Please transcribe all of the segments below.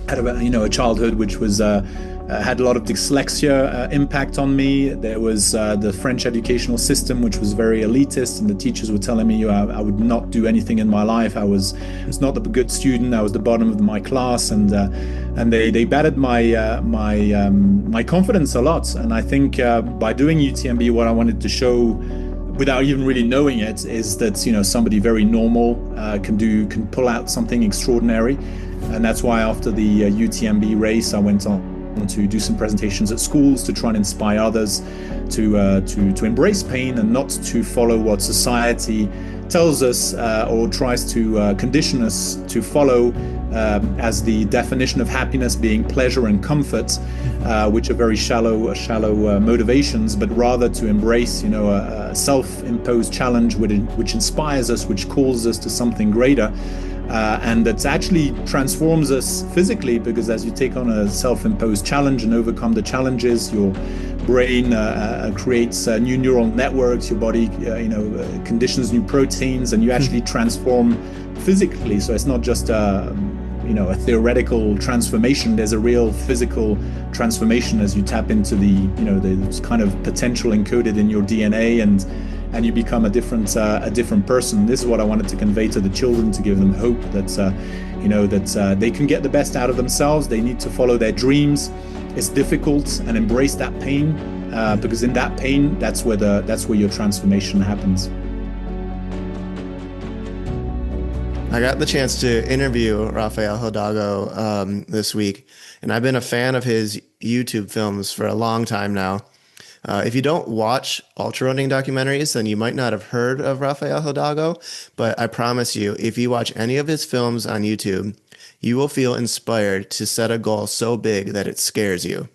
had a childhood which was had a lot of dyslexia impact on me. There was the French educational system, which was very elitist, and the teachers were telling me I would not do anything in my life. I was not a good student. I was the bottom of my class, and they battered my confidence a lot. And I think by doing UTMB, what I wanted to show, without even really knowing it, is that somebody very normal can pull out something extraordinary. And that's why after the UTMB race, I went on to do some presentations at schools to try and inspire others to embrace pain and not to follow what society tells us or tries to condition us to follow as the definition of happiness being pleasure and comfort, which are very shallow motivations, but rather to embrace a self-imposed challenge which inspires us, which calls us to something greater. And that actually transforms us physically, because as you take on a self-imposed challenge and overcome the challenges, your brain creates new neural networks, your body conditions new proteins, and you actually transform physically. So it's not just a theoretical transformation. There's a real physical transformation as you tap into the kind of potential encoded in your DNA, and you become a different person. This is what I wanted to convey to the children, to give them hope that they can get the best out of themselves. They need to follow their dreams. It's difficult, and embrace that pain, because in that pain, that's where your transformation happens. I got the chance to interview Rafael Hildago this week, and I've been a fan of his YouTube films for a long time now. If you don't watch ultra running documentaries, then you might not have heard of Rafael Hidalgo, but I promise you, if you watch any of his films on YouTube, you will feel inspired to set a goal so big that it scares you.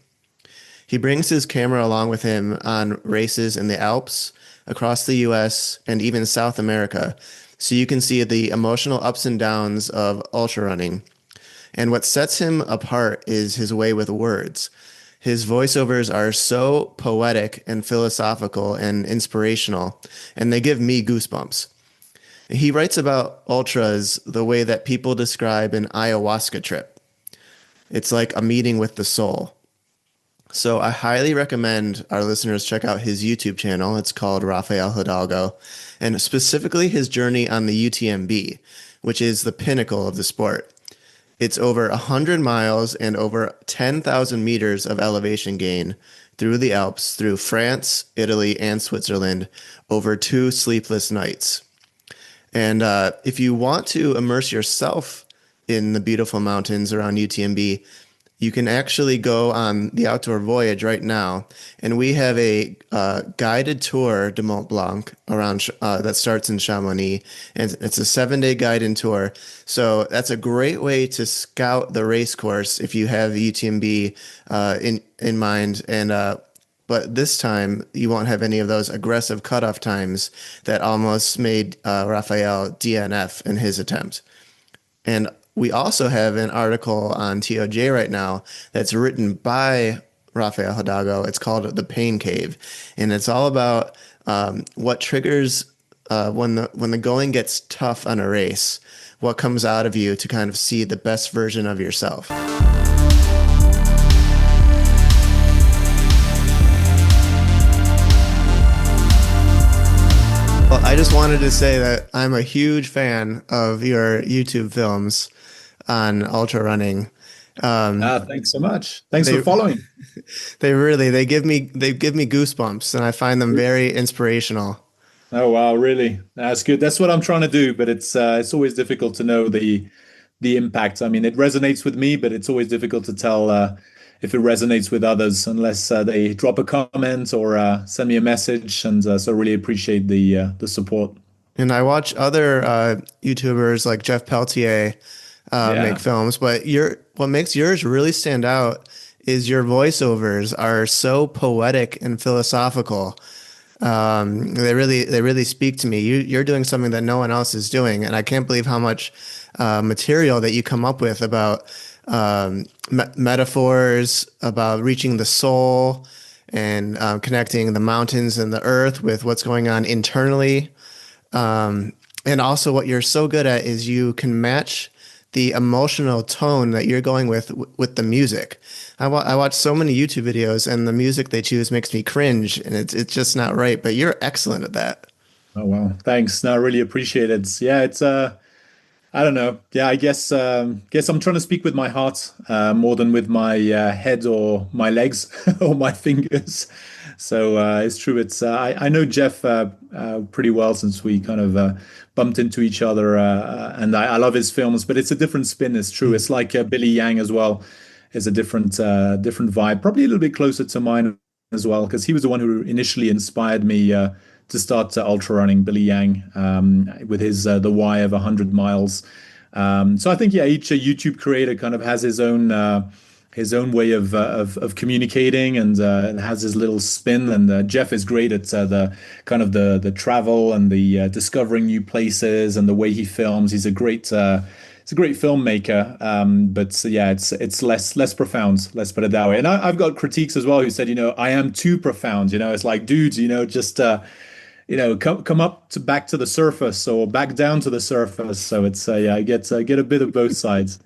He brings his camera along with him on races in the Alps, across the US, and even South America, so you can see the emotional ups and downs of ultra running. And what sets him apart is his way with words. His voiceovers are so poetic and philosophical and inspirational, and they give me goosebumps. He writes about ultras the way that people describe an ayahuasca trip. It's like a meeting with the soul. So I highly recommend our listeners check out his YouTube channel. It's called Rafael Hidalgo, and specifically his journey on the UTMB, which is the pinnacle of the sport. It's over 100 miles and over 10,000 meters of elevation gain through the Alps, through France, Italy, and Switzerland, over 2 sleepless nights. And if you want to immerse yourself in the beautiful mountains around UTMB, you can actually go on the outdoor voyage right now. And we have a guided tour de Mont Blanc around that starts in Chamonix. And it's a 7-day guided tour. So that's a great way to scout the race course if you have UTMB in mind. And but this time you won't have any of those aggressive cutoff times that almost made Rafael DNF in his attempt. And we also have an article on TOJ right now that's written by Rafael Hidalgo. It's called The Pain Cave, and it's all about what triggers when the going gets tough on a race, what comes out of you to kind of see the best version of yourself. Well, I just wanted to say that I'm a huge fan of your YouTube films on ultra running. Thanks so much. Thanks for following. They give me goosebumps, and I find them very inspirational. Oh wow, really? That's good. That's what I'm trying to do, but it's always difficult to know the impact. I mean, it resonates with me, but it's always difficult to tell if it resonates with others unless they drop a comment or send me a message. And so I really appreciate the support. And I watch other YouTubers like Jeff Peltier make films, but what makes yours really stand out is your voiceovers are so poetic and philosophical. They really speak to me. You're doing something that no one else is doing, and I can't believe how much material that you come up with about metaphors, about reaching the soul, and connecting the mountains and the earth with what's going on internally. And also what you're so good at is you can match the emotional tone that you're going with the music. I watch so many YouTube videos, and the music they choose makes me cringe, and it's just not right. But you're excellent at that. Oh wow, thanks. No, I really appreciate it. Yeah, it's I don't know. Yeah, I guess I'm trying to speak with my heart more than with my head or my legs or my fingers. So it's true. It's I know Jeff pretty well since we kind of bumped into each other, and I love his films, but it's a different spin. It's true. It's like Billy Yang as well. Is a different vibe, probably a little bit closer to mine as well, because he was the one who initially inspired me to start ultra running. Billy Yang with his the why of 100 miles. So I think yeah, each YouTube creator kind of has his own way of communicating and has his little spin. And Jeff is great at the kind of the travel and the discovering new places and the way he films. He's a great filmmaker, but yeah, it's less profound. Let's put it that way. And I've got critiques as well who said, I am too profound. It's like, dude, just come up to back to the surface or back down to the surface. So it's yeah, I get a bit of both sides.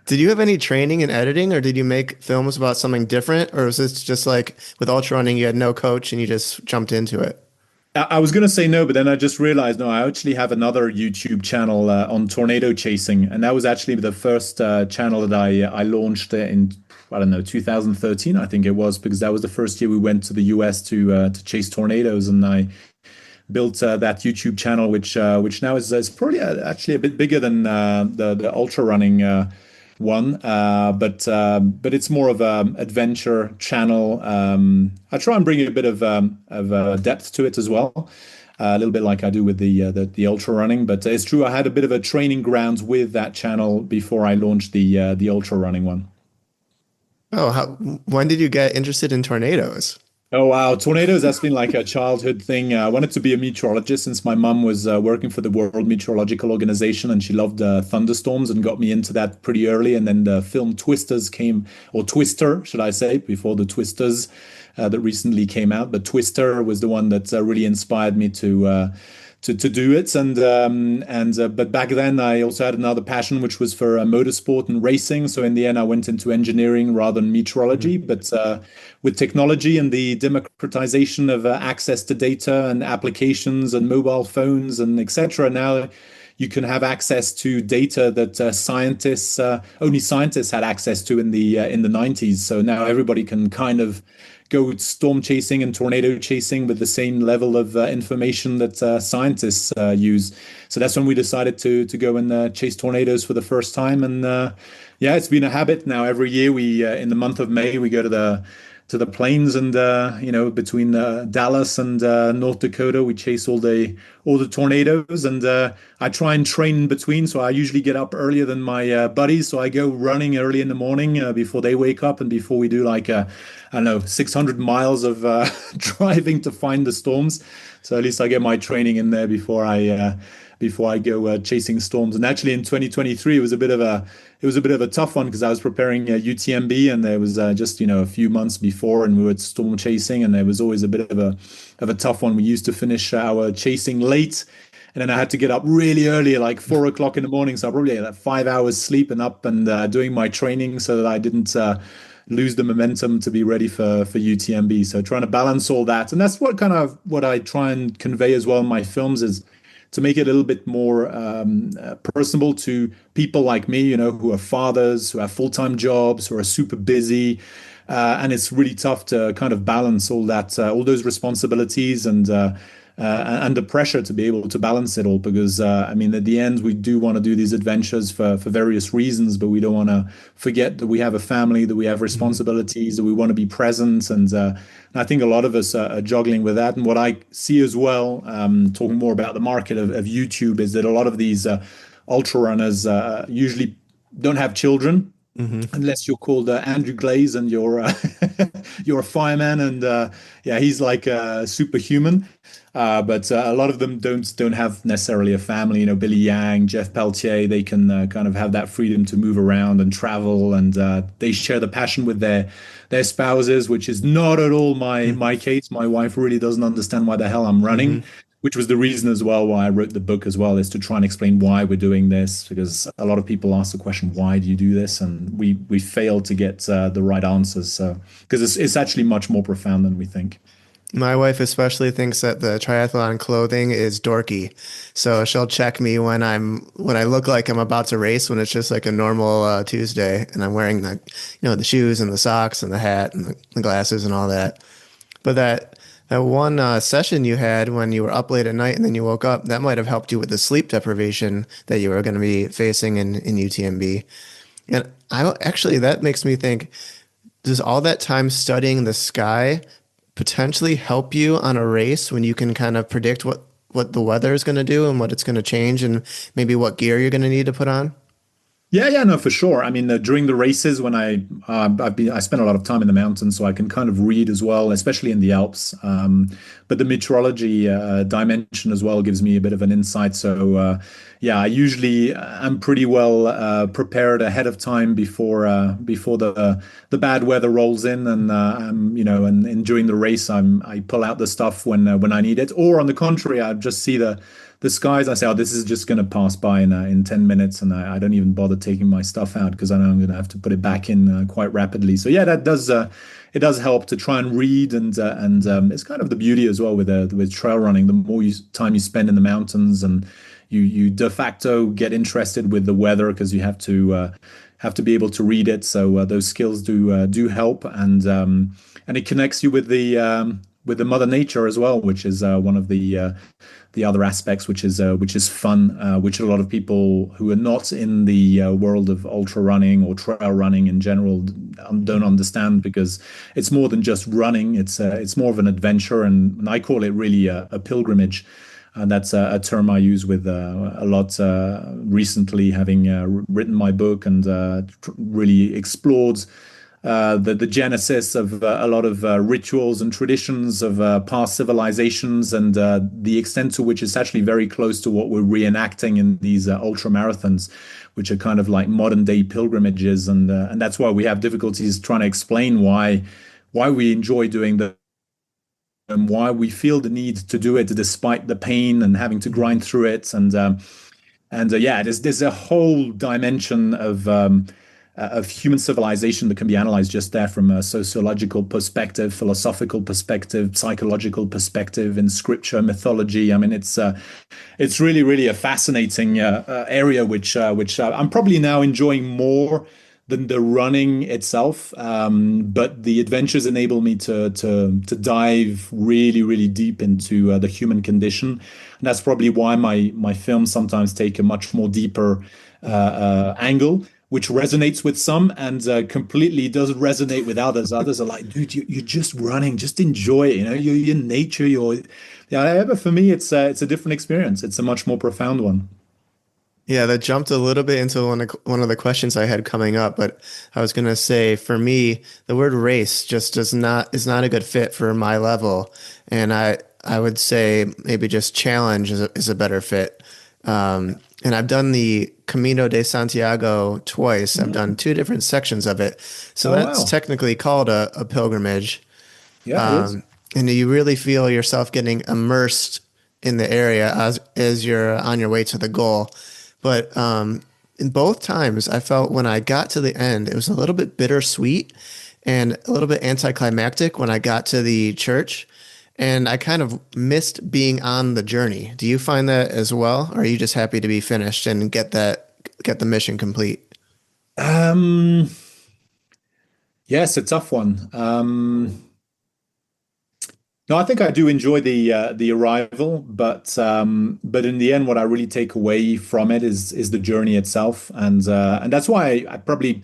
Did you have any training in editing, or did you make films about something different, or was this just like with ultra running, you had no coach and you just jumped into it? I was going to say no, but then I just realized no, I actually have another YouTube channel on tornado chasing. And that was actually the first channel that I launched in, I don't know, 2013, I think it was, because that was the first year we went to the US to chase tornadoes. And I built that YouTube channel, which now is probably actually a bit bigger than the ultra running one, but it's more of a adventure channel. I try and bring a bit of depth to it as well, a little bit like I do with the ultra running. But it's true, I had a bit of a training grounds with that channel before I launched the ultra running one. Oh, when did you get interested in tornadoes? Oh wow, tornadoes, that's been like a childhood thing. I wanted to be a meteorologist since my mum was working for the World Meteorological Organization and she loved thunderstorms and got me into that pretty early. And then the film Twisters came, or Twister, should I say, before the Twisters that recently came out. But Twister was the one that really inspired me to do it. And but back then I also had another passion, which was for motorsport and racing. So in the end, I went into engineering rather than meteorology. But with technology and the democratization of access to data and applications and mobile phones and etc., now you can have access to data that scientists only scientists had access to in the 90s. So now everybody can kind of go storm chasing and tornado chasing with the same level of information that scientists use. So that's when we decided to go and chase tornadoes for the first time. And yeah, it's been a habit now. Every year we in the month of May we go to the plains and between Dallas and North Dakota we chase all the tornadoes and I try and train in between, so I usually get up earlier than my buddies, so I go running early in the morning before they wake up and before we do like I don't know 600 miles of driving to find the storms. So at least I get my training in there before I go chasing storms. And actually, in 2023, it was a bit of a tough one because I was preparing UTMB, and there was just a few months before, and we were storm chasing, and there was always a bit of a tough one. We used to finish our chasing late, and then I had to get up really early, like 4 o'clock in the morning. So I probably had like 5 hours sleep and up and doing my training so that I didn't lose the momentum to be ready for UTMB. So trying to balance all that, and that's what I try and convey as well in my films is to make it a little bit more personable to people like me, who are fathers, who have full-time jobs, who are super busy. And it's really tough to kind of balance all that, all those responsibilities and the pressure to be able to balance it all. Because, I mean, at the end, we do want to do these adventures for various reasons, but we don't want to forget that we have a family, that we have responsibilities, that we want to be present. And I think a lot of us are juggling with that. And what I see as well, talking more about the market of YouTube, is that a lot of these ultra runners usually don't have children. Unless you're called Andrew Glaze and you're you're a fireman and yeah, he's like superhuman. But a lot of them don't have necessarily a family. Billy Yang, Jeff Peltier, they can kind of have that freedom to move around and travel, and they share the passion with their spouses, which is not at all my case. My wife really doesn't understand why the hell I'm running. which was the reason as well why I wrote the book as well, is to try and explain why we're doing this, because a lot of people ask the question, why do you do this? And we fail to get the right answers. So because it's actually much more profound than we think. My wife especially thinks that the triathlon clothing is dorky. So she'll check me when I look like I'm about to race when it's just like a normal Tuesday and I'm wearing the shoes and the socks and the hat and the glasses and all that. But that one session you had when you were up late at night and then you woke up, that might have helped you with the sleep deprivation that you were going to be facing in UTMB. And I actually, that makes me think, does all that time studying the sky potentially help you on a race when you can kind of predict what the weather is going to do and what it's going to change and maybe what gear you're going to need to put on? Yeah, yeah, no, for sure. I mean, during the races, when I spent a lot of time in the mountains, so I can kind of read as well, especially in the Alps. But the meteorology dimension as well gives me a bit of an insight. So yeah, I usually am pretty well prepared ahead of time before the bad weather rolls in, and and during the race, I pull out the stuff when I need it. Or on the contrary, I just see the skies. I say, oh, this is just going to pass by in 10 minutes. And I don't even bother taking my stuff out because I know I'm going to have to put it back in quite rapidly. So yeah, that does, it does help to try and read. And it's kind of the beauty as well with trail running. The more time you spend in the mountains, and you de facto get interested with the weather because you have to be able to read it. So those skills do help. And it connects you with the mother nature as well, which is one of the other aspects, which is fun, which a lot of people who are not in the world of ultra running or trail running in general don't understand, because it's more than just running. It's more of an adventure, and I call it really a pilgrimage. And that's a term I use with a lot recently, having written my book and really explored the genesis of a lot of rituals and traditions of past civilizations, and the extent to which it's actually very close to what we're reenacting in these ultra marathons, which are kind of like modern day pilgrimages, and that's why we have difficulties trying to explain why we enjoy doing the and why we feel the need to do it despite the pain and having to grind through it, and yeah, there's a whole dimension of human civilization that can be analyzed just there from a sociological perspective, philosophical perspective, psychological perspective, in scripture, mythology. I mean, it's really, really a fascinating area, which I'm probably now enjoying more than the running itself. But the adventures enable me to dive really, really deep into the human condition, and that's probably why my films sometimes take a much more deeper angle, which resonates with some and completely doesn't resonate with others. Others are like, dude, you're just running, just enjoy it. You know, you're in nature. Yeah. But for me, it's a different experience. It's a much more profound one. Yeah, that jumped a little bit into one of the questions I had coming up, but I was gonna say for me, the word race just is not a good fit for my level, and I would say maybe just challenge is a better fit. And I've done the Camino de Santiago twice. I've done two different sections of it, so Oh that's wow, technically called a pilgrimage. yeah, it is. And you really feel yourself getting immersed in the area as you're on your way to the goal. But in both times, I felt when I got to the end, it was a little bit bittersweet and a little bit anticlimactic when I got to the church. And I kind of missed being on the journey. Do you find that as well? Or are you just happy to be finished and get the mission complete? Um, yes, a tough one. No, I think I do enjoy the arrival, but in the end, what I really take away from it is the journey itself, and that's why I probably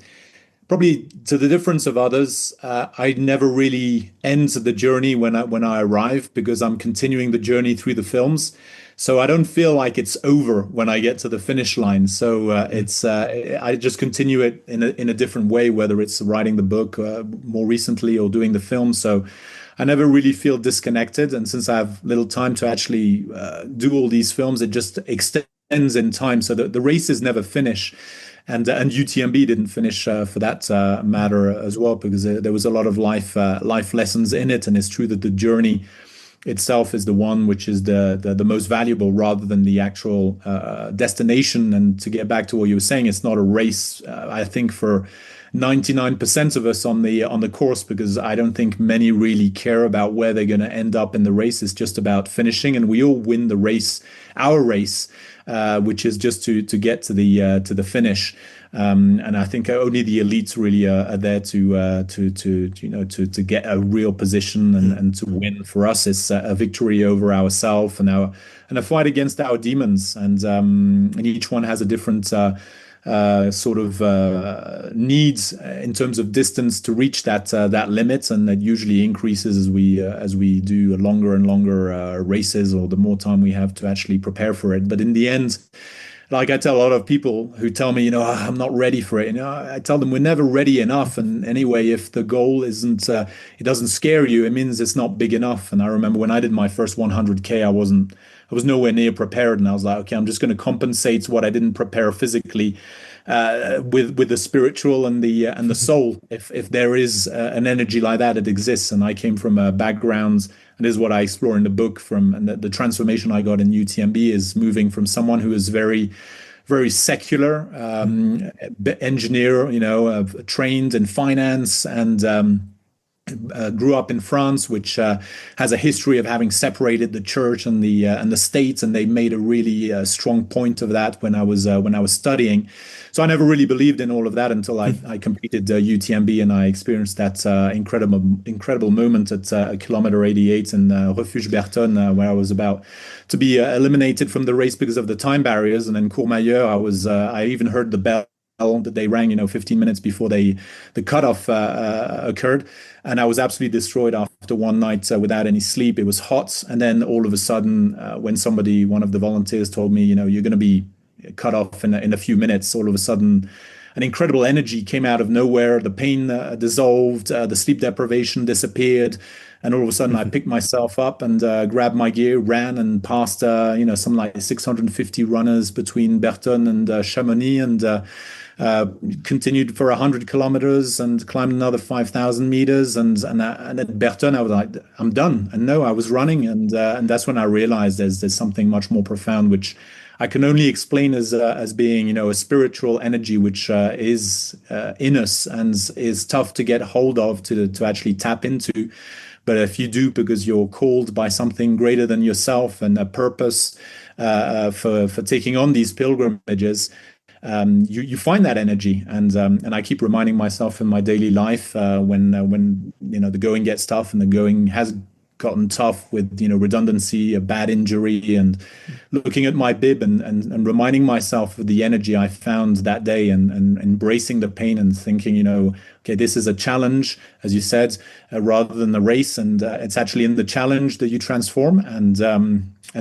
to the difference of others, I never really end the journey when I arrive, because I'm continuing the journey through the films. So I don't feel like it's over when I get to the finish line. So it's I just continue it in a different way, whether it's writing the book more recently or doing the film. So I never really feel disconnected. And since I have little time to actually do all these films, it just extends in time. So the races never finish. And UTMB didn't finish for that matter as well, because there was a lot of life lessons in it. And it's true that the journey itself is the one which is the most valuable, rather than the actual destination. And to get back to what you were saying, it's not a race. I think for 99% of us on the course, because I don't think many really care about where they're going to end up in the race. It's just about finishing, and we all win the race, our race, which is just to get to the finish. And I think only the elites really are there to get a real position and to win. For us, it's a victory over ourselves and a fight against our demons. And each one has a different sort of needs in terms of distance to reach that limit, and that usually increases as we do longer and longer races, or the more time we have to actually prepare for it. But in the end, like I tell a lot of people who tell me, I'm not ready for it. I tell them we're never ready enough. And anyway, if the goal isn't, it doesn't scare you, it means it's not big enough. And I remember when I did my first 100K, I was nowhere near prepared. And I was like, okay, I'm just going to compensate what I didn't prepare physically with the spiritual and the soul. If there is an energy like that, it exists. And I came from a background, and this is what I explore in the book, and the transformation I got in UTMB is moving from someone who is very, very secular engineer, trained in finance, and grew up in France, which has a history of having separated the church and the state, and they made a really strong point of that when I was studying. So I never really believed in all of that until I completed UTMB, and I experienced that incredible moment at kilometer 88 in Refuge Berton, where I was about to be eliminated from the race because of the time barriers. And in Courmayeur, I even heard the bell that they rang, 15 minutes before the cutoff occurred. And I was absolutely destroyed after one night without any sleep. It was hot. And then all of a sudden, when one of the volunteers told me, you're going to be cut off in a few minutes, all of a sudden, an incredible energy came out of nowhere. The pain dissolved, the sleep deprivation disappeared. And all of a sudden, I picked myself up and grabbed my gear, ran, and passed, some like 650 runners between Berton and Chamonix, and continued for 100 kilometers and climbed another 5,000 meters. And at Berton, I was like, I'm done. And no, I was running. And that's when I realized there's something much more profound, which I can only explain as being, a spiritual energy, which is in us and is tough to get hold of, to actually tap into. But if you do, because you're called by something greater than yourself and a purpose for taking on these pilgrimages, you find that energy. And I keep reminding myself in my daily life when the going gets tough, and the going has gotten tough with redundancy, a bad injury, and looking at my bib and reminding myself of the energy I found that day, and embracing the pain and thinking, okay, this is a challenge, as you said, rather than the race, and it's actually in the challenge that you transform. And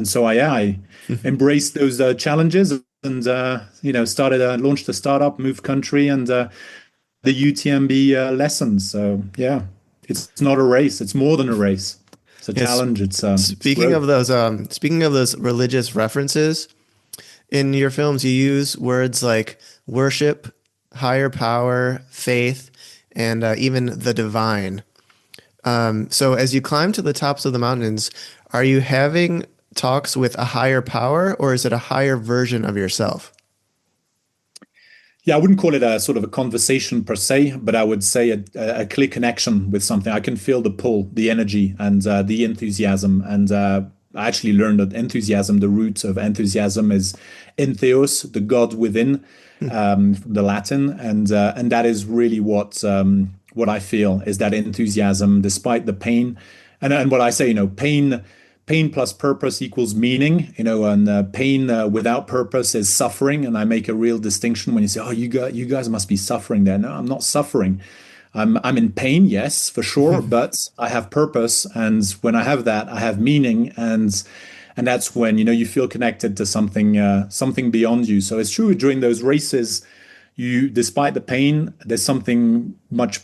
so I embraced those challenges, and launched a startup, moved country, and the UTMB lessons. So yeah, it's not a race; it's more than a race. It's a challenge. It's speaking of those religious references in your films, you use words like worship, higher power, faith, and even the divine. So as you climb to the tops of the mountains, are you having talks with a higher power, or is it a higher version of yourself? Yeah, I wouldn't call it a sort of a conversation per se, but I would say a clear connection with something. I can feel the pull, the energy, and the enthusiasm. And I actually learned that enthusiasm, the root of enthusiasm is entheos, the God within, from the Latin. And that is really what I feel, is that enthusiasm, despite the pain. And what I say, pain plus purpose equals meaning, and pain without purpose is suffering. And I make a real distinction when you say, "Oh, you guys must be suffering there." No, I'm not suffering. I'm in pain, yes, for sure, but I have purpose, and when I have that, I have meaning, and that's when you feel connected to something beyond you. So it's true, during those races, despite the pain, there's something much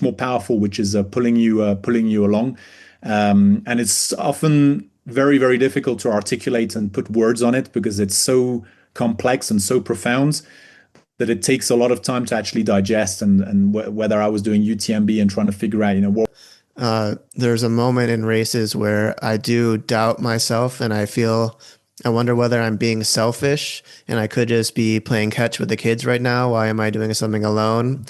more powerful, which is pulling you along. And it's often very, very difficult to articulate and put words on it, because it's so complex and so profound that it takes a lot of time to actually digest. And whether I was doing UTMB and trying to figure out, what there's a moment in races where I do doubt myself and I wonder whether I'm being selfish and I could just be playing catch with the kids right now. Why am I doing something alone?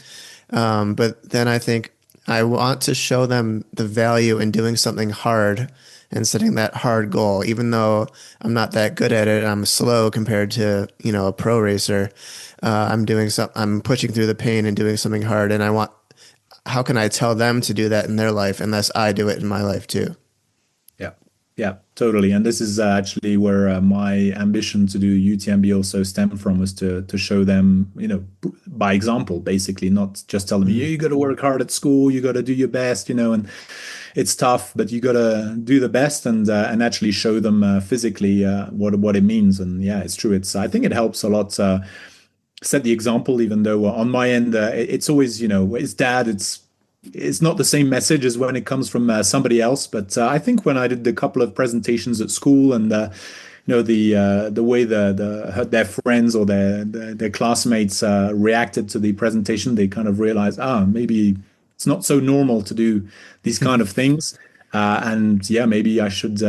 But then I think I want to show them the value in doing something hard and setting that hard goal, even though I'm not that good at it. I'm slow compared to, a pro racer. I'm pushing through the pain and doing something hard. And how can I tell them to do that in their life unless I do it in my life too? Yeah, yeah, totally. And this is actually where my ambition to do UTMB also stemmed from, was to show them, by example, basically, not just tell them, Mhm. you got to work hard at school, you got to do your best, and it's tough, but you got to do the best, and actually show them physically what it means. And yeah, it's true. I think it helps a lot. Set the example, even though on my end it's always, it's dad, it's not the same message as when it comes from somebody else. But I think when I did a couple of presentations at school, and the way their friends or their classmates reacted to the presentation, they kind of realized, maybe it's not so normal to do these kind of things. And yeah, maybe I should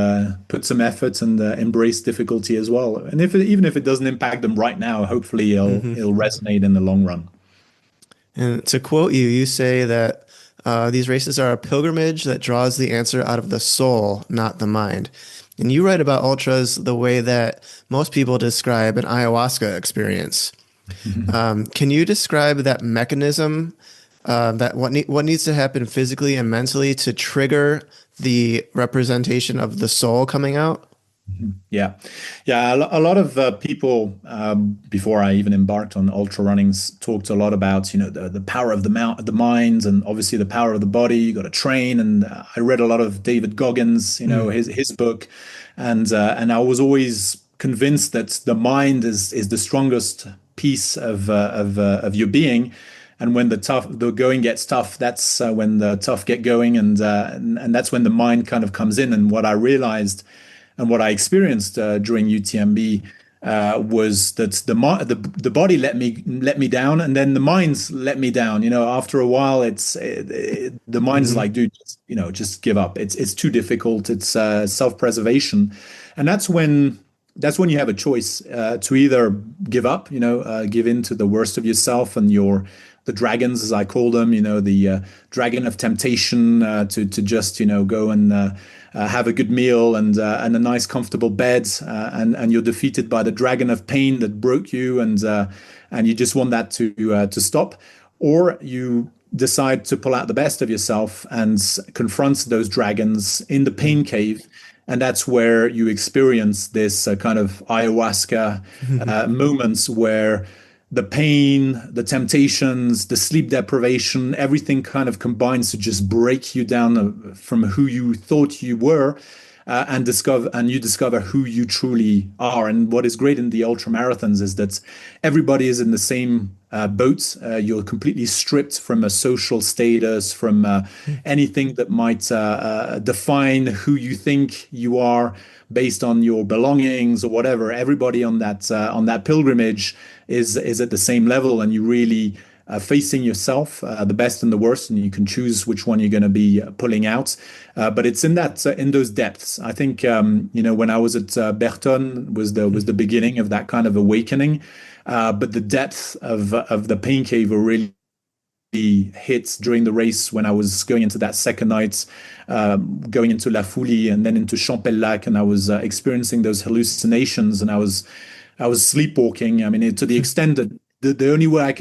put some effort and embrace difficulty as well. And even if it doesn't impact them right now, hopefully Mhm. it'll resonate in the long run. And to quote you, you say that these races are a pilgrimage that draws the answer out of the soul, not the mind. And you write about ultras the way that most people describe an ayahuasca experience. Can you describe that mechanism, that what needs to happen physically and mentally to trigger the representation of the soul coming out? Yeah, yeah. A lot of people before I even embarked on ultra runnings talked a lot about the power of the mind, and obviously the power of the body. You got to train, and I read a lot of David Goggins, Mm. his book, and I was always convinced that the mind is the strongest piece of your being. And when the going gets tough, that's when the tough get going, and that's when the mind kind of comes in. And what I realized and what I experienced during UTMB was that the body let me down, and then the mind's let me down. After a while, the mind is Mhm. like, dude, just give up. It's too difficult. It's self-preservation, and that's when you have a choice to either give up, give in to the worst of yourself and the dragons, as I call them, the dragon of temptation, to just go and have a good meal and a nice comfortable bed, and you're defeated by the dragon of pain that broke you, and you just want that to stop, or you decide to pull out the best of yourself and confront those dragons in the pain cave. And that's where you experience this kind of ayahuasca moments where the pain, the temptations, the sleep deprivation, everything kind of combines to just break you down from who you thought you were, and you discover who you truly are. And what is great in the ultra marathons is that everybody is in the same boat. You're completely stripped from a social status, from anything that might define who you think you are based on your belongings or whatever. Everybody on that pilgrimage is at the same level, and you really facing yourself, the best and the worst, and you can choose which one you're going to be pulling out. But it's in those depths. I think when I was at Berton was the beginning of that kind of awakening. But the depth of the pain cave were really hit during the race when I was going into that second night, going into La Foulie and then into Champellac, and I was experiencing those hallucinations, and I was sleepwalking. I mean, to the extent that the only way I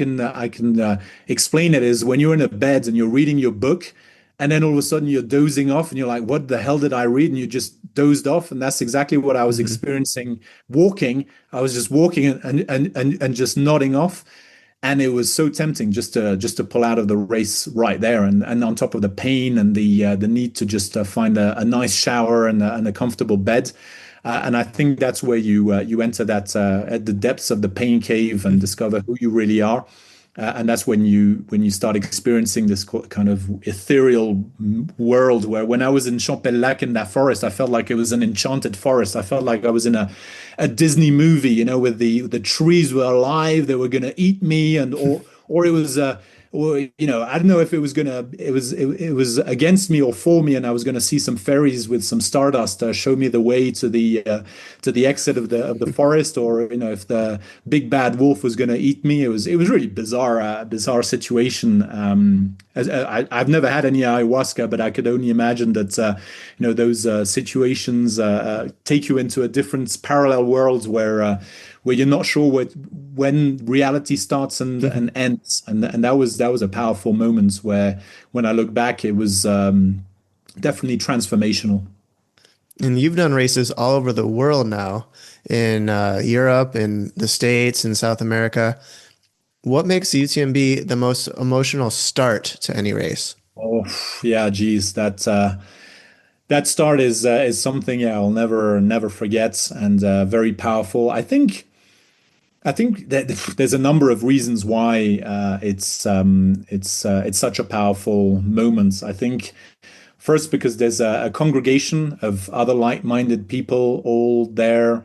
can explain it is when you're in a bed and you're reading your book, and then all of a sudden you're dozing off, and you're like, "What the hell did I read?" And you just dozed off, and that's exactly what I was Mhm. experiencing walking. I was just walking and just nodding off, and it was so tempting just to pull out of the race right there, and on top of the pain and the need to just find a nice shower and a comfortable bed. And I think that's where you enter that at the depths of the pain cave and discover who you really are. And that's when you start experiencing this kind of ethereal world, where when I was in Champellac in that forest, I felt like it was an enchanted forest. I felt like I was in a Disney movie, with the trees were alive, they were going to eat me, or it was well, I don't know if it was it was against me or for me, and I was gonna see some fairies with some stardust show me the way to the exit of the forest, or if the big bad wolf was gonna eat me. It was really bizarre, bizarre situation. I've never had any ayahuasca, but I could only imagine that those situations take you into a different parallel worlds where you're not sure when reality starts and ends, and that was a powerful moment where when I look back, it was definitely transformational. And you've done races all over the world now, in Europe, in the States, in South America. What makes UTMB the most emotional start to any race? Oh yeah, geez, that start is something, yeah, I'll never forget, and very powerful. I think that there's a number of reasons why it's such a powerful moment. I think first because there's a congregation of other like-minded people all there,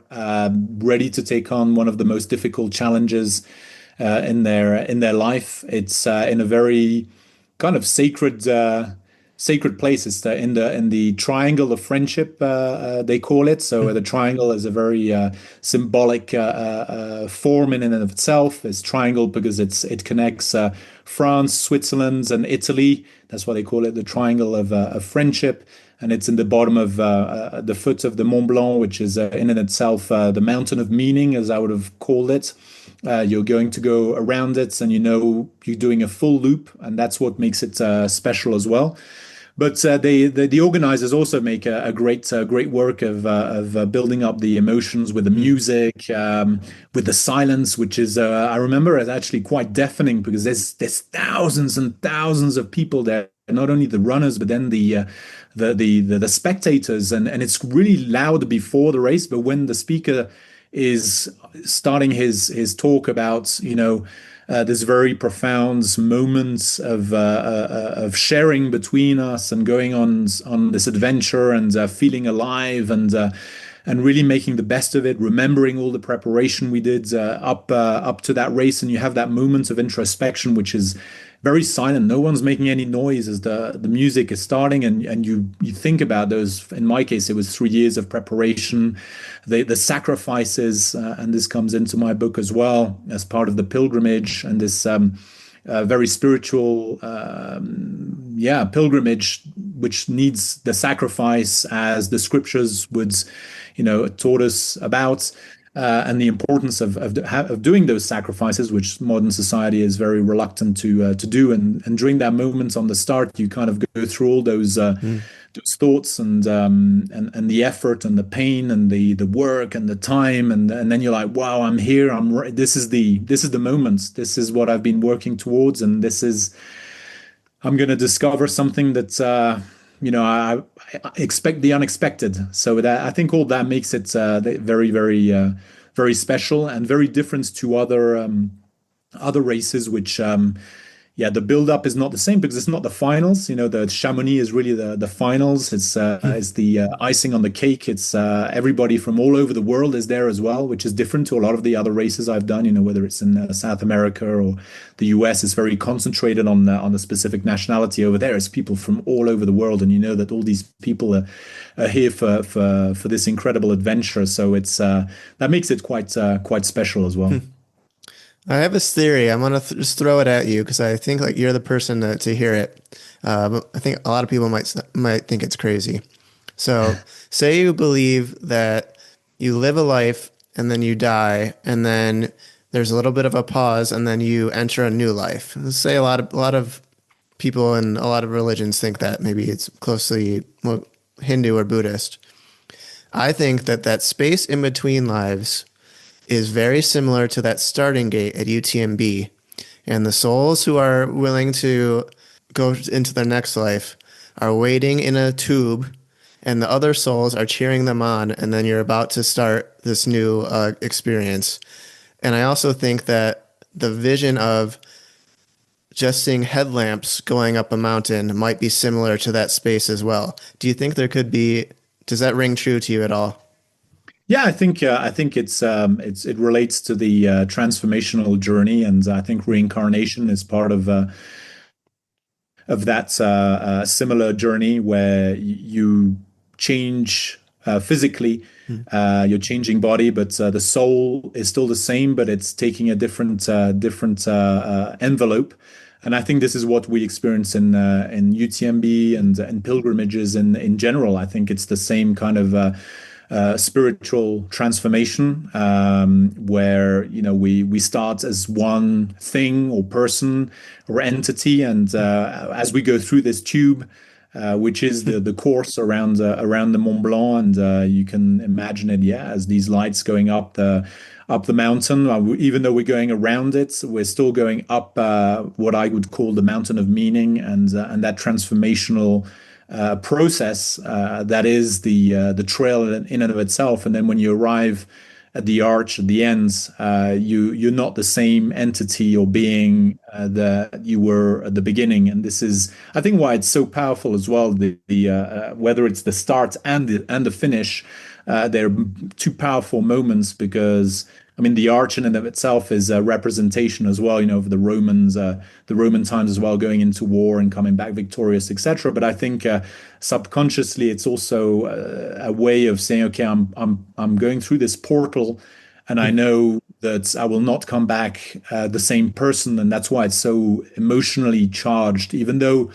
ready to take on one of the most difficult challenges in their life. It's in a very kind of sacred place. It's in the triangle of friendship, they call it. So the triangle is a very symbolic form in and of itself. It's triangle because it connects France, Switzerland, and Italy. That's why they call it the triangle of friendship. And it's in the bottom of the foot of the Mont Blanc, which is in and itself the mountain of meaning, as I would have called it. You're going to go around it, and you're doing a full loop, and that's what makes it special as well. But the organizers also make a great work of building up the emotions with the music, with the silence, which is I remember it's actually quite deafening because there's thousands and thousands of people there, not only the runners but then the spectators, and it's really loud before the race, but when the speaker is starting his talk about this very profound moments of sharing between us and going on this adventure and feeling alive and really making the best of it, remembering all the preparation we did up to that race, and you have that moment of introspection, which is very silent. No one's making any noise as the music is starting, and you think about those. In my case, it was 3 years of preparation, the sacrifices, and this comes into my book as well as part of the pilgrimage, and this very spiritual, pilgrimage, which needs the sacrifice, as the scriptures would, taught us about. And the importance of doing those sacrifices, which modern society is very reluctant to do. And during that moment on the start, you kind of go through all those thoughts and the effort and the pain and the work and the time, and then you're like, wow, I'm here. This is the moment. This is what I've been working towards, and I'm going to discover something that I expect the unexpected. So that, I think, all that makes it very, very, very special and very different to other races, which the build up is not the same because it's not the finals. The Chamonix is really the finals. It's the icing on the cake. It's everybody from all over the world is there as well, which is different to a lot of the other races I've done. Whether it's in South America or the US, it's very concentrated on the specific nationality. Over there, it's people from all over the world, and that all these people are here for this incredible adventure. So it's that makes it quite special as well. I have this theory. I'm gonna just throw it at you because I think like you're the person to hear it. But I think a lot of people might think it's crazy. So, say you believe that you live a life and then you die, and then there's a little bit of a pause, and then you enter a new life. Let's say a lot of people in a lot of religions think that. Maybe it's closely Hindu or Buddhist. I think that space in between lives is very similar to that starting gate at UTMB. And the souls who are willing to go into their next life are waiting in a tube, and the other souls are cheering them on, and then you're about to start this new experience. And I also think that the vision of just seeing headlamps going up a mountain might be similar to that space as well. Do you think there could be, does that ring true to you at all? Yeah, I think it relates to the transformational journey, and I think reincarnation is part of that similar journey where you change physically, Mm. you're changing body, but the soul is still the same, but it's taking a different envelope. And I think this is what we experience in UTMB and pilgrimages in general. I think it's the same kind of spiritual transformation, where we start as one thing or person or entity, and as we go through this tube, which is the course around the Mont Blanc, and you can imagine it, yeah, as these lights going up the mountain. Even though we're going around it, we're still going up what I would call the mountain of meaning, and that transformational process that is the trail in and of itself. And then when you arrive at the arch at the end, you're not the same entity or being that you were at the beginning. And this is, I think, why it's so powerful as well. The whether it's the start and the finish, they're two powerful moments, because I mean, the arch in and of itself is a representation as well, of the Romans, the Roman times as well, going into war and coming back victorious, etc. But I think subconsciously, it's also a way of saying, okay, I'm going through this portal, and I know that I will not come back the same person, and that's why it's so emotionally charged. Even though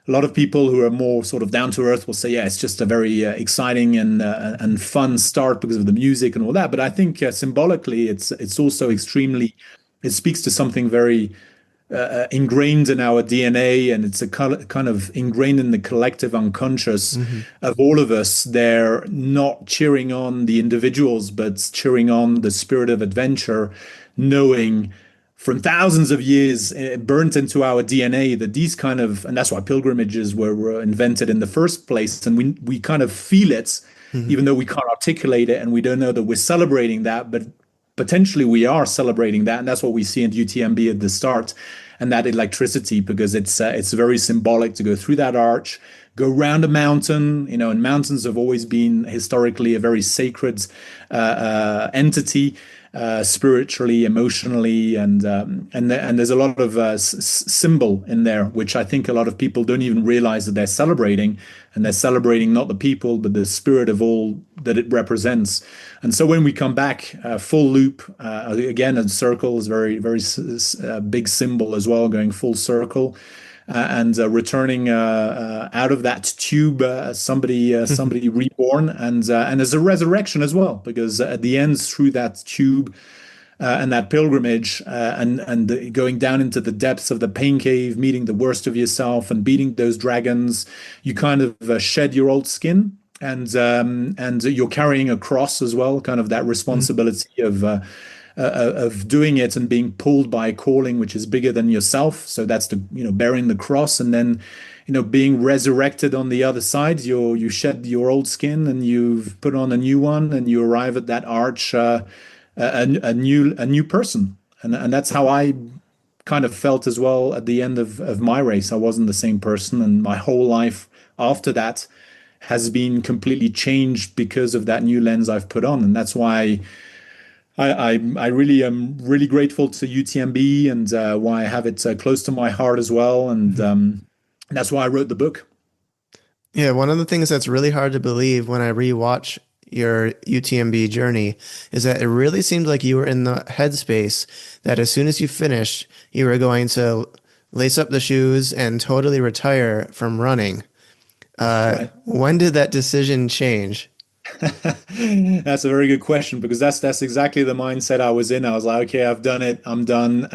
a lot of people who are more sort of down to earth will say, yeah, it's just a very exciting and fun start because of the music and all that. But I think symbolically, it's also extremely. It speaks to something very ingrained in our DNA, and it's a kind of ingrained in the collective unconscious Hmm. of all of us. They're not cheering on the individuals, but cheering on the spirit of adventure, knowing from thousands of years burnt into our DNA that these kind of, and that's why pilgrimages were invented in the first place. And we kind of feel it, Hmm. even though we can't articulate it, and we don't know that we're celebrating that, but potentially we are celebrating that. And that's what we see in UTMB at the start, and that electricity, because it's very symbolic to go through that arch, go around a mountain, and mountains have always been historically a very sacred entity, spiritually, emotionally, and there's a lot of symbol in there, which I think a lot of people don't even realize that they're celebrating, and they're celebrating not the people, but the spirit of all that it represents. And so when we come back, full loop, again, a circle is very, very big symbol as well, going full circle. And returning out of that tube, somebody reborn, and as a resurrection as well, because at the end, through that tube and that pilgrimage, and going down into the depths of the pain cave, meeting the worst of yourself and beating those dragons, you kind of shed your old skin, and you're carrying a cross as well, kind of that responsibility of doing it and being pulled by a calling which is bigger than yourself. So that's the bearing the cross, and then being resurrected on the other side. You shed your old skin and you've put on a new one, and you arrive at that arch, a new person. And that's how I kind of felt as well at the end of my race. I wasn't the same person, and my whole life after that has been completely changed because of that new lens I've put on. And that's why I really am really grateful to UTMB, and why I have it close to my heart as well. And that's why I wrote the book. Yeah, one of the things that's really hard to believe when I rewatch your UTMB journey is that it really seemed like you were in the headspace that as soon as you finished, you were going to lace up the shoes and totally retire from running. Right. When did that decision change? That's a very good question, because that's exactly the mindset I was in. I was like, okay, I've done it, I'm done.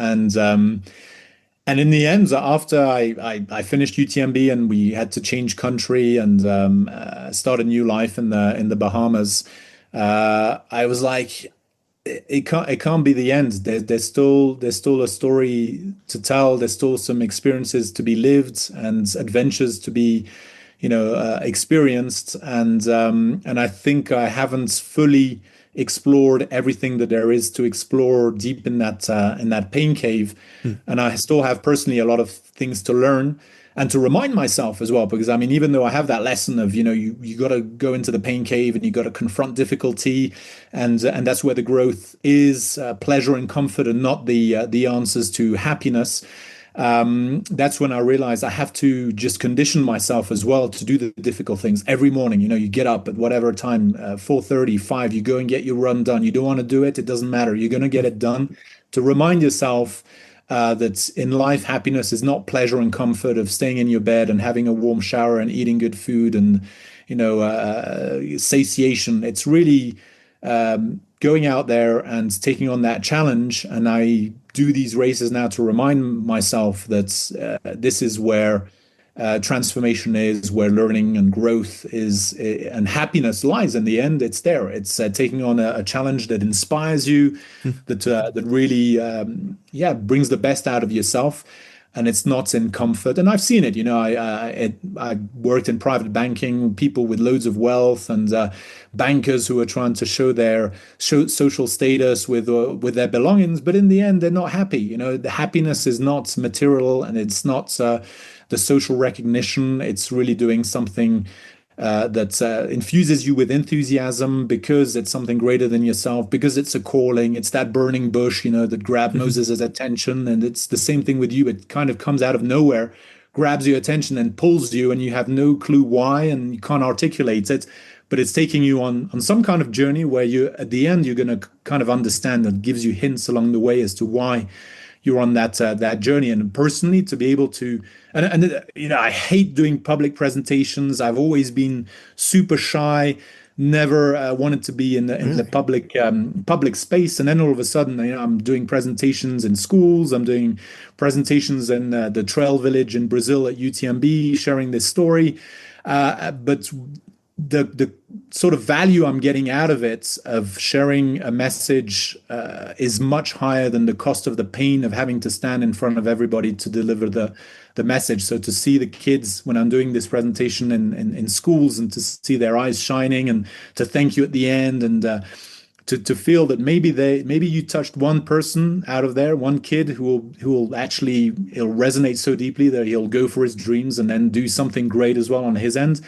And in the end, after I finished UTMB and we had to change country and start a new life in the Bahamas, I was like, it can't be the end. There's still a story to tell. There's still some experiences to be lived and adventures to be, experienced. And I think I haven't fully explored everything that there is to explore deep in that pain cave. Hmm. And I still have personally a lot of things to learn. and to remind myself as well, because I mean, even though I have that lesson of, you got to go into the pain cave and you got to confront difficulty, and that's where the growth is, pleasure and comfort, and not the answers to happiness. That's when I realized I have to just condition myself as well to do the difficult things every morning. You get up at whatever time, 4:30, 5, you go and get your run done. You don't want to do it, it doesn't matter. You're going to get it done, to remind yourself that in life, happiness is not pleasure and comfort of staying in your bed and having a warm shower and eating good food and, satiation. It's really going out there and taking on that challenge. And I do these races now to remind myself that this is where transformation is, where learning and growth is, and happiness lies. In the end, it's there. It's taking on a challenge that inspires you, that really, brings the best out of yourself. And it's not in comfort. And I've seen it. I worked in private banking, people with loads of wealth, and bankers who are trying to show their social status with their belongings. But in the end, they're not happy. The happiness is not material, and it's not the social recognition. It's really doing something that infuses you with enthusiasm, because it's something greater than yourself, because it's a calling. It's that burning bush, that grabbed Moses' attention. And it's the same thing with you. It kind of comes out of nowhere, grabs your attention and pulls you, and you have no clue why, and you can't articulate it. But it's taking you on some kind of journey where at the end, you're going to kind of understand, and gives you hints along the way as to why you're on that journey. And personally, to be able to, and I hate doing public presentations. I've always been super shy, never wanted to be in the public space. And then all of a sudden, I'm doing presentations in schools. I'm doing presentations in the Trail Village in Brazil at UTMB, sharing this story. But the sort of value I'm getting out of it, of sharing a message, is much higher than the cost of the pain of having to stand in front of everybody to deliver the message. So to see the kids when I'm doing this presentation in schools, and to see their eyes shining, and to thank you at the end, and to feel that maybe you touched one person out of there, one kid who will actually, it'll resonate so deeply that he'll go for his dreams and then do something great as well on his end,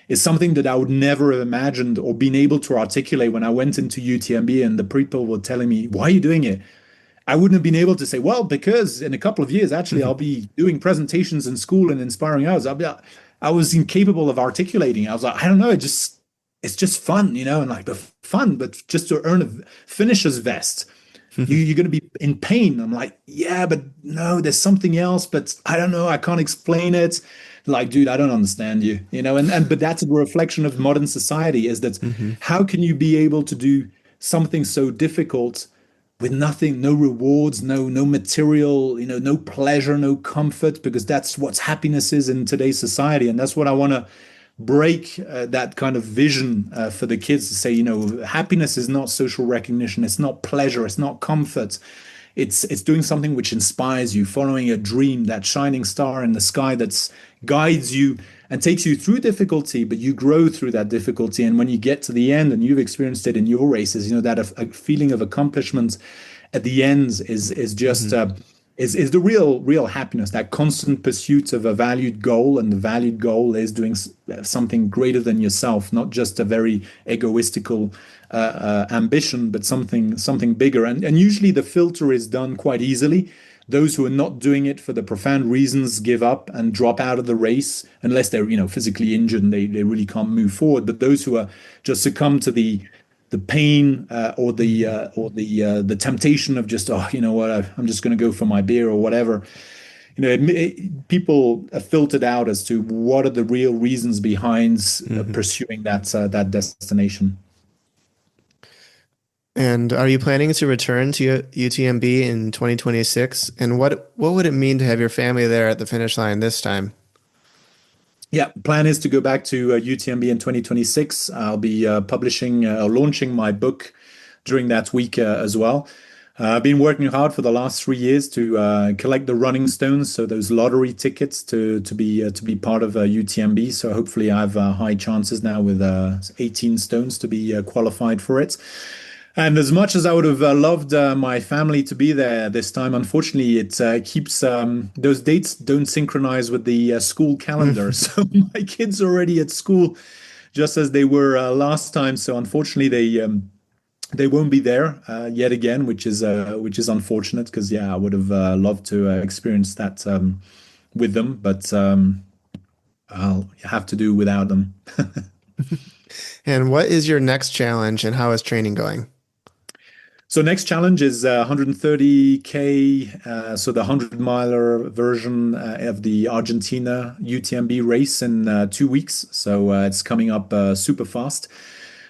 is something that I would never have imagined or been able to articulate when I went into UTMB and the people were telling me, why are you doing it? I wouldn't have been able to say, well, because in a couple of years, actually, I'll be doing presentations in school and inspiring others. I was incapable of articulating. I was like, I don't know, it's just fun, and like the fun, but just to earn a finisher's vest, you're going to be in pain. I'm like, yeah, but no, there's something else, but I don't know, I can't explain it. Like, dude, I don't understand you, but that's a reflection of modern society, is that how can you be able to do something so difficult with nothing, no rewards, no material, no pleasure, no comfort, because that's what happiness is in today's society. And that's what I want to break, that kind of vision for the kids, to say, happiness is not social recognition, it's not pleasure, it's not comfort. It's doing something which inspires you, following a dream, that shining star in the sky that guides you and takes you through difficulty, but you grow through that difficulty. And when you get to the end, and you've experienced it in your races, that a feeling of accomplishment at the end is just is the real happiness, that constant pursuit of a valued goal. And the valued goal is doing something greater than yourself, not just a very egoistical ambition, but something bigger. And usually the filter is done quite easily. Those who are not doing it for the profound reasons give up and drop out of the race, unless they're physically injured and they really can't move forward. But those who are just succumb to the pain, or the temptation of just, oh, you know what, I'm just going to go for my beer or whatever. People are filtered out as to what are the real reasons behind pursuing that destination. And are you planning to return to UTMB in 2026? And what would it mean to have your family there at the finish line this time? Yeah, plan is to go back to UTMB in 2026. I'll be launching my book during that week as well. I've been working hard for the last 3 years to collect the running stones, so those lottery tickets to be part of UTMB. So hopefully I have high chances now with 18 stones to be qualified for it. And as much as I would have loved my family to be there this time, unfortunately, it keeps those dates don't synchronize with the school calendar. So my kids are already at school just as they were last time. So unfortunately, they won't be there yet again, which is unfortunate because yeah, I would have loved to experience that with them, but I'll have to do without them. And what is your next challenge and how is training going? So next challenge is 130K, so the 100 miler version of the Argentina UTMB race in 2 weeks. So it's coming up super fast.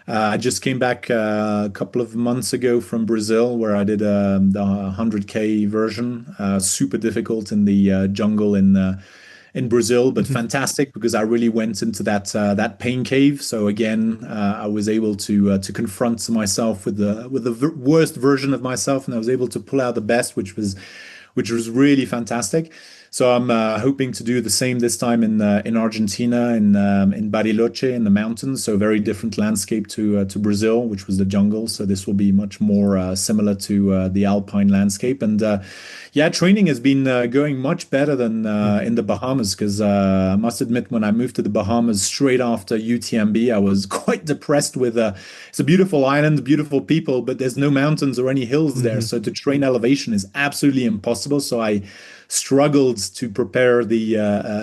I just came back a couple of months ago from Brazil, where I did the 100K version. Super difficult in the jungle in Brazil, but fantastic because I really went into that pain cave. So again, I was able to confront myself with the worst version of myself, and I was able to pull out the best, which was really fantastic. So I'm hoping to do the same this time in Argentina, in Bariloche, in the mountains. So very different landscape to Brazil, which was the jungle. So this will be much more similar to the alpine landscape. And yeah, training has been going much better than in the Bahamas because I must admit, when I moved to the Bahamas straight after UTMB, I was quite depressed with it's a beautiful island, beautiful people, but there's no mountains or any hills there. Mhm. So to train elevation is absolutely impossible. So I struggled to prepare the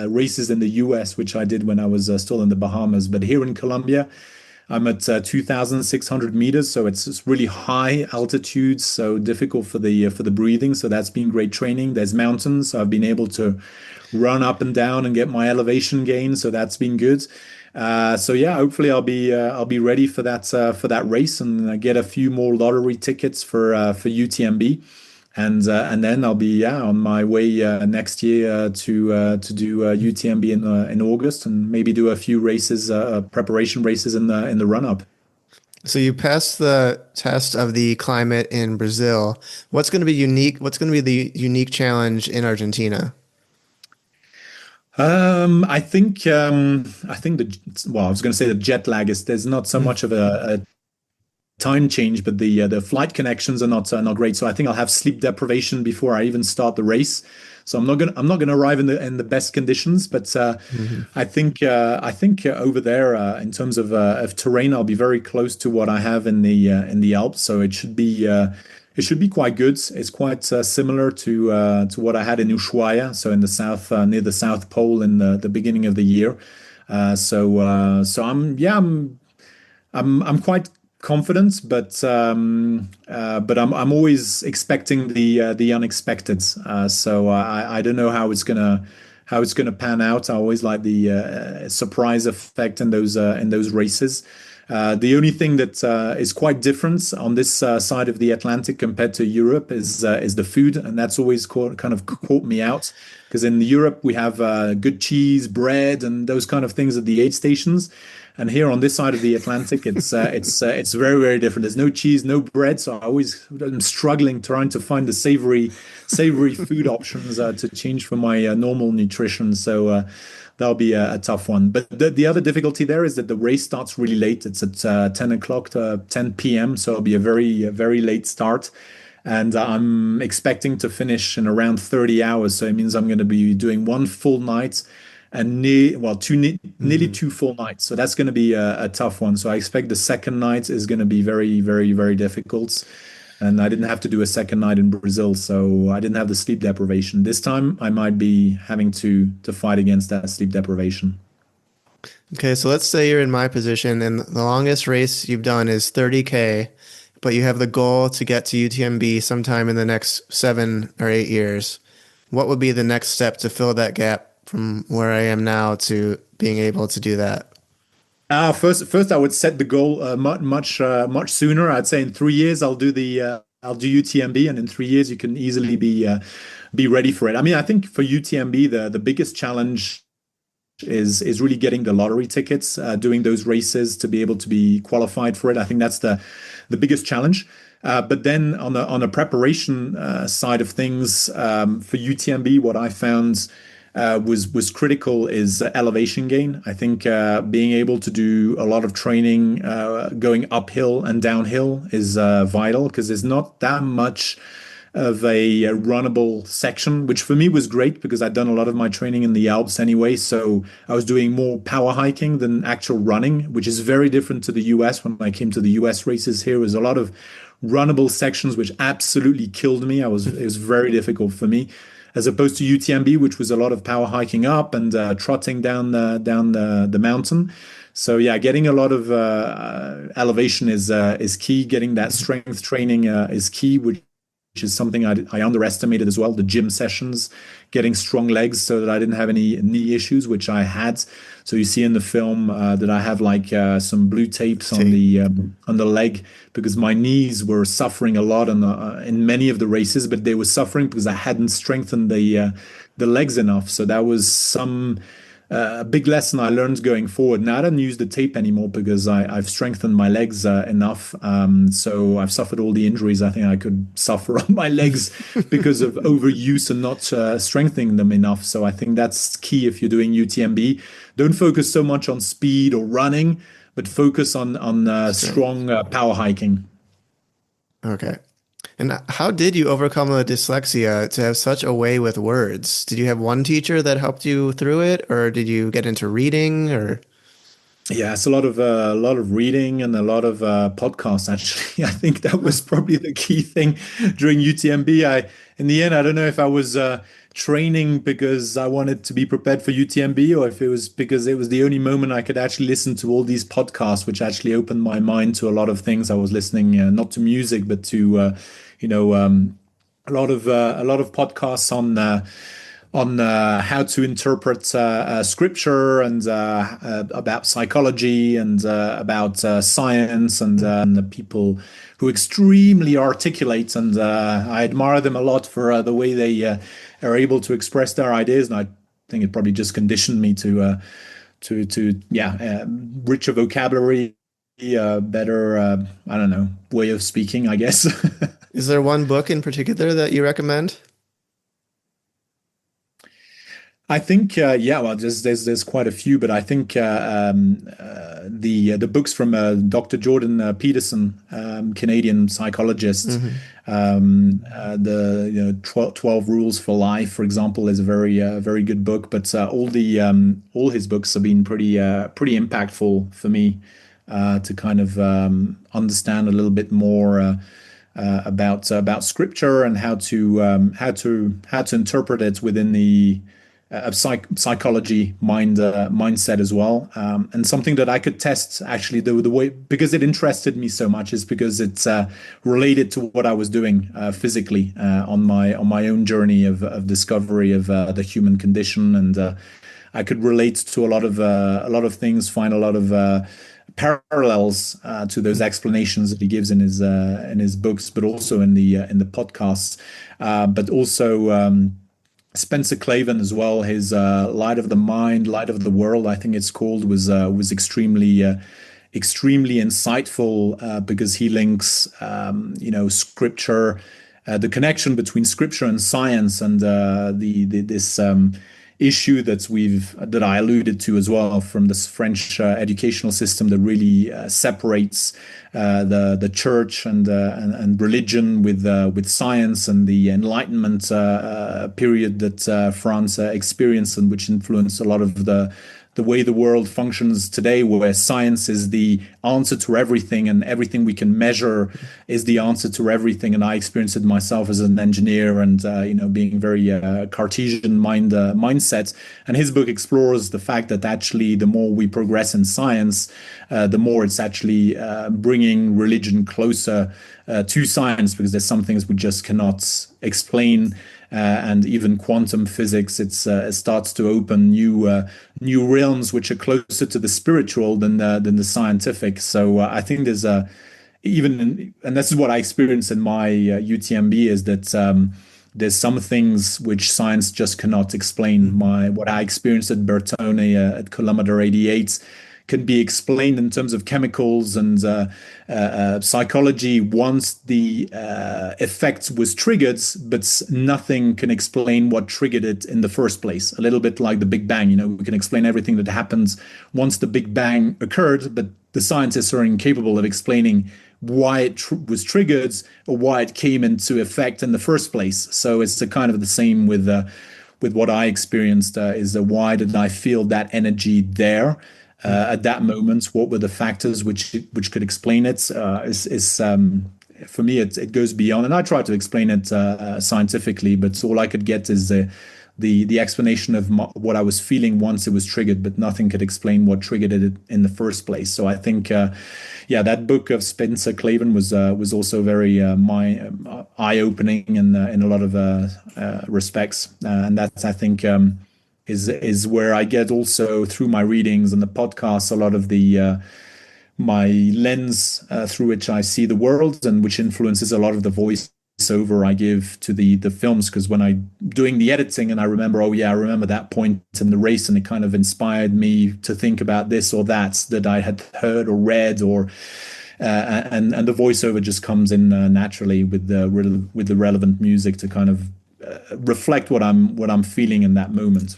races in the US, which I did when I was still in the Bahamas. But here in Colombia, I'm at 2,600 meters, so it's really high altitude, so difficult for the breathing. So that's been great training. There's mountains, so I've been able to run up and down and get my elevation gain, so that's been good. So yeah, hopefully I'll be ready for that race and get a few more lottery tickets for UTMB, and then I'll be yeah on my way next year to do UTMB in August and maybe do a few races, preparation races in the run up. So you passed the test of the climate in Brazil. What's going to be unique? What's going to be the unique challenge in Argentina? I think I was going to say the jet lag is there's not so Mm. much of a time change, but the flight connections are not great. So I think I'll have sleep deprivation before I even start the race. So I'm not gonna arrive in the best conditions, but Mhm. I think over there in terms of terrain, I'll be very close to what I have in the Alps. So it should be quite good. It's quite similar to what I had in Ushuaia, so in the south near the South Pole in the beginning of the year. So I'm quite confident, but I'm always expecting the unexpected. So I don't know how it's gonna pan out. I always like the surprise effect in those races. The only thing that is quite different on this side of the Atlantic compared to Europe is the food, and that's always kind of caught me out. Because in Europe we have good cheese, bread, and those kind of things at the aid stations. And here on this side of the Atlantic, it's very different. There's no cheese, no bread, so I'm struggling trying to find the savory food options to change from my normal nutrition. So that'll be a tough one. But the other difficulty there is that the race starts really late. It's at 10 o'clock to 10 p.m. So it'll be a very late start. And I'm expecting to finish in around 30 hours. So it means I'm going to be doing one full night and nearly Mhm. two full nights. So that's going to be a tough one. So I expect the second night is going to be very difficult. And I didn't have to do a second night in Brazil, so I didn't have the sleep deprivation. This time I might be having to fight against that sleep deprivation. Okay, so let's say you're in my position and the longest race you've done is 30K, but you have the goal to get to UTMB sometime in the next 7 or 8 years. What would be the next step to fill that gap from where I am now to being able to do that? First, I would set the goal much sooner. I'd say in 3 years I'll do UTMB, and in 3 years you can easily be ready for it. I mean, I think for UTMB the biggest challenge is really getting the lottery tickets, doing those races to be able to be qualified for it. I think that's the biggest challenge. But then on a preparation side of things for UTMB, what I found was critical is elevation gain. I think being able to do a lot of training going uphill and downhill is vital because there's not that much of a runnable section, which for me was great because I'd done a lot of my training in the Alps anyway. So I was doing more power hiking than actual running, which is very different to the US. When I came to the US races here, was a lot of runnable sections, which absolutely killed me. It was very difficult for me, as opposed to UTMB, which was a lot of power hiking up and trotting down the mountain. So yeah, getting a lot of elevation is key. Getting that strength training is key, which is something I underestimated as well. The gym sessions, getting strong legs so that I didn't have any knee issues, which I had. So you see in the film that I have like some blue tapes on the leg because my knees were suffering a lot in many of the races, but they were suffering because I hadn't strengthened the legs enough. So that was some a big lesson I learned going forward. Now I don't use the tape anymore because I've strengthened my legs enough. So I've suffered all the injuries I think I could suffer on my legs because of overuse and not strengthening them enough. So I think that's key if you're doing UTMB. Don't focus so much on speed or running, but focus on strong power hiking. Okay. And how did you overcome the dyslexia to have such a way with words? Did you have one teacher that helped you through it, or did you get into reading, or? Yeah, it's a lot of reading and a lot of podcasts. Actually, I think that was probably the key thing during UTMB. In the end, I don't know if I was training because I wanted to be prepared for UTMB, or if it was because it was the only moment I could actually listen to all these podcasts, which actually opened my mind to a lot of things. I was listening not to music, but to a lot of podcasts on how to interpret scripture and about psychology and about science and the people who extremely articulate. And I admire them a lot for the way they are able to express their ideas. And I think it probably just conditioned me to richer vocabulary, better, I don't know, way of speaking, I guess. Is there one book in particular that you recommend? I think well, there's quite a few, but I think the books from Dr. Jordan Peterson, Canadian psychologist, the 12 Rules for Life, for example, is a very good book. But all his books have been pretty impactful for me to kind of understand a little bit more. About scripture and how to interpret it within the psychology mindset as well, and something that I could test actually the way, because it interested me so much, is because it's related to what I was doing physically on my own journey of discovery of the human condition, and I could relate to a lot of things, find a lot of parallels to those explanations that he gives in his books, but also in the podcasts, but also Spencer Clavin as well. His Light of the Mind, Light of the World, I think it's called, was extremely insightful because he links scripture, the connection between scripture and science, and this issue that I alluded to as well from this French educational system that really separates the church and religion with science, and the Enlightenment period that France experienced, and which influenced a lot of the way the world functions today, where science is the answer to everything and everything we can measure is the answer to everything. And I experienced it myself as an engineer and, being very Cartesian mindset. And his book explores the fact that actually the more we progress in science, the more it's actually bringing religion closer to science, because there's some things we just cannot explain. And even quantum physics, it starts to open new realms which are closer to the spiritual than the scientific. So I think there's and this is what I experienced in my UTMB, is that there's some things which science just cannot explain. What I experienced at Bertone at kilometer 88 can be explained in terms of chemicals and psychology once the effect was triggered, but nothing can explain what triggered it in the first place. A little bit like the Big Bang, we can explain everything that happens once the Big Bang occurred, but the scientists are incapable of explaining why it was triggered or why it came into effect in the first place. So it's the kind of the same with what I experienced. Is why did I feel that energy there at that moment? What were the factors which could explain it? For me, it goes beyond, and I try to explain it scientifically, but all I could get is the explanation of what I was feeling once it was triggered, but nothing could explain what triggered it in the first place. So I think, yeah, that book of Spencer Clavin was also very eye-opening in a lot of respects, and that's, I think, is where I get also through my readings and the podcasts a lot of the my lens through which I see the world, and which influences a lot of the voiceover I give to the films. Because when I doing the editing, and I remember, oh yeah, I remember that point in the race, and it kind of inspired me to think about this or that I had heard or read, or and the voiceover just comes in naturally with the relevant music to kind of reflect what I'm feeling in that moment.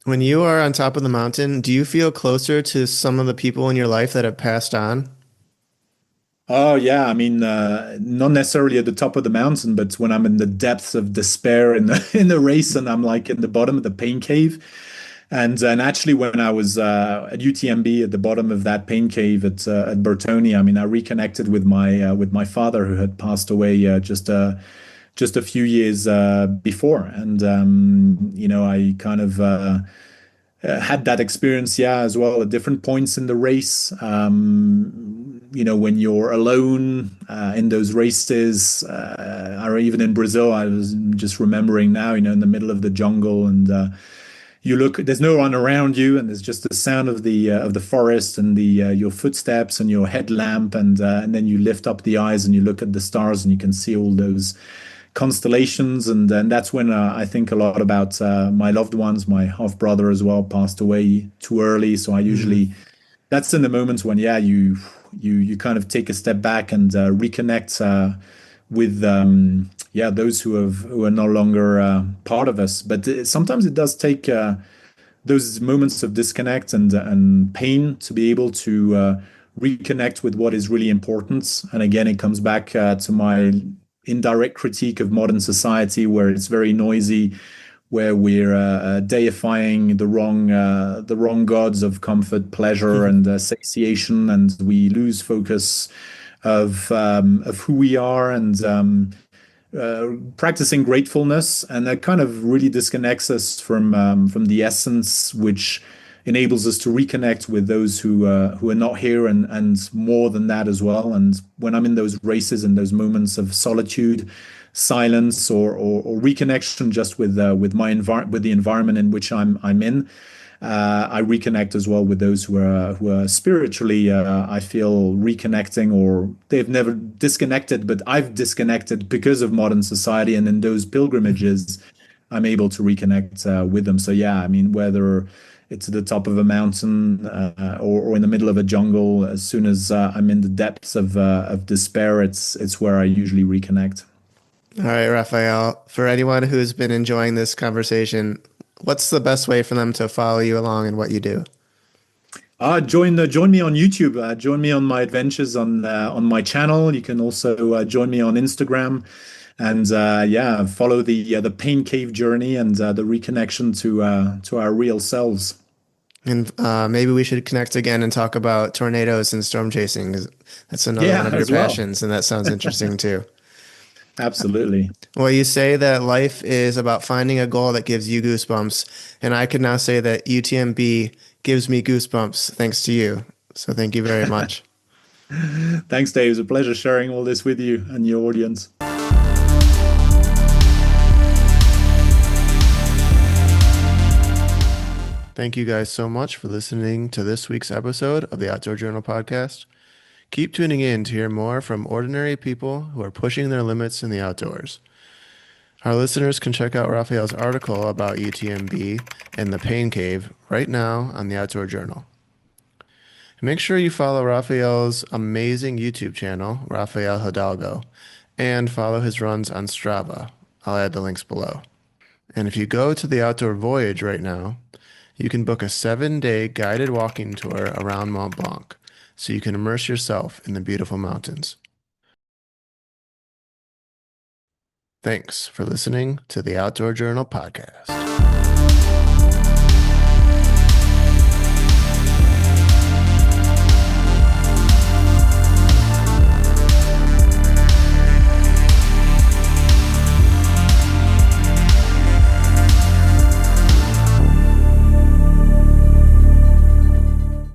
When you are on top of the mountain, do you feel closer to some of the people in your life that have passed on? Oh yeah, I mean, not necessarily at the top of the mountain, but when I'm in the depths of despair in the in the race, and I'm like in the bottom of the pain cave. And actually, when I was at UTMB at the bottom of that pain cave at Bertoni, I mean, I reconnected with my father, who had passed away just a few years before, and I kind of had that experience, yeah, as well at different points in the race. When you're alone in those races, or even in Brazil, I was just remembering now, in the middle of the jungle, and you look, there's no one around you, and there's just the sound of the forest and the your footsteps and your headlamp, and then you lift up the eyes and you look at the stars, and you can see all those constellations, and then that's when I think a lot about my loved ones. My half brother as well passed away too early, so I usually that's in the moments when, yeah, you kind of take a step back and reconnect with yeah, those who are no longer part of us. But sometimes it does take those moments of disconnect and pain to be able to reconnect with what is really important. And again, it comes back to my indirect critique of modern society, where it's very noisy, where we're deifying the wrong gods of comfort, pleasure, and satiation, and we lose focus of who we are, and practicing gratefulness, and that kind of really disconnects us from the essence, which enables us to reconnect with those who are not here, and more than that as well. And when I'm in those races and those moments of solitude, silence, or reconnection just with with the environment in which I'm in, I reconnect as well with those who are spiritually, I feel, reconnecting, or they've never disconnected, but I've disconnected because of modern society, and in those pilgrimages, I'm able to reconnect with them. So yeah, I mean, whether it's at the top of a mountain or in the middle of a jungle, as soon as I'm in the depths of despair, it's where I usually reconnect. All right, Rafael, for anyone who's been enjoying this conversation, what's the best way for them to follow you along in what you do? Join me on YouTube. Join me on my adventures on my channel. You can also join me on Instagram, and yeah, follow the pain cave journey and the reconnection to our real selves. And maybe we should connect again and talk about tornadoes and storm chasing. 'Cause that's another one of your passions, and that sounds interesting too. Absolutely. Well, you say that life is about finding a goal that gives you goosebumps, and I could now say that UTMB gives me goosebumps thanks to you. So thank you very much. Thanks, Dave. It was a pleasure sharing all this with you and your audience. Thank you guys so much for listening to this week's episode of the Outdoor Journal podcast. Keep tuning in to hear more from ordinary people who are pushing their limits in the outdoors. Our listeners can check out Rafael's article about UTMB and the Pain Cave right now on the Outdoor Journal. Make sure you follow Rafael's amazing YouTube channel, Rafael Hidalgo, and follow his runs on Strava. I'll add the links below. And if you go to the Outdoor Voyage right now, you can book a 7-day guided walking tour around Mont Blanc, so you can immerse yourself in the beautiful mountains. Thanks for listening to the Outdoor Journal podcast.